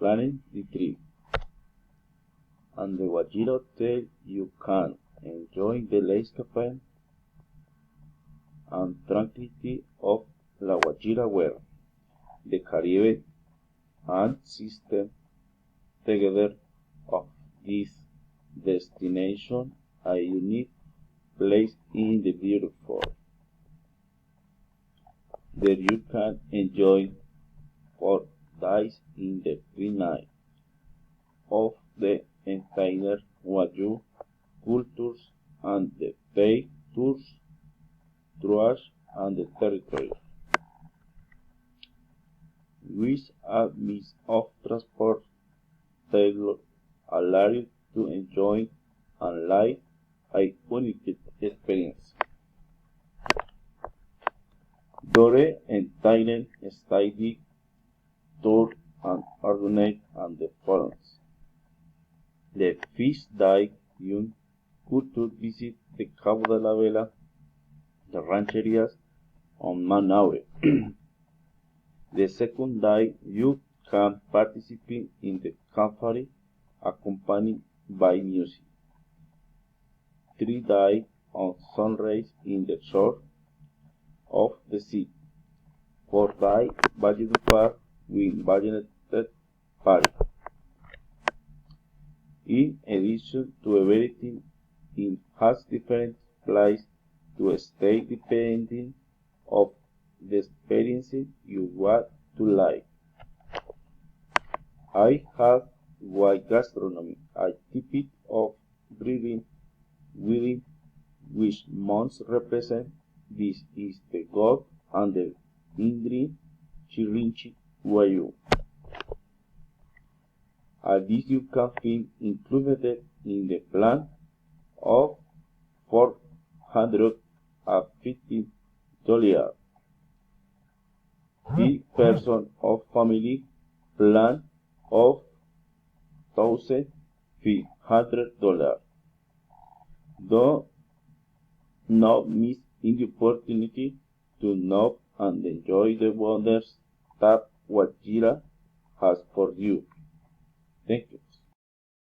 planning the trip. And the Guajira Hotel you can enjoy the escape and tranquility of La Guajira where the Caribbean and system together of this destination a unique place in the beautiful. There you can enjoy 4 days in the 3 nights of the entire Wagyu cultures and the paid tours throughout and the territory, with a means of transport tailored allow you to enjoy and live a unique experience. Dore entire study tour and ordinate and the forums. The first day you could visit the Cabo de la Vela, the rancherias on Manaure. The second day you can participate in the campfire accompanied by music. 3 days on sunrise in the shore of the sea. 4 days Valledupar with Vallenated Party. In addition to everything, it has different places to stay depending on the experience you want to like. I have white gastronomy, a type of breeding within which months represent. This is the goat and the Indri Chirinchi Wayu. This you can find included in the plan of $450 the person of family plan of $1,500. Do not miss the opportunity to know and enjoy the wonders that Guajira has for you. Thank you.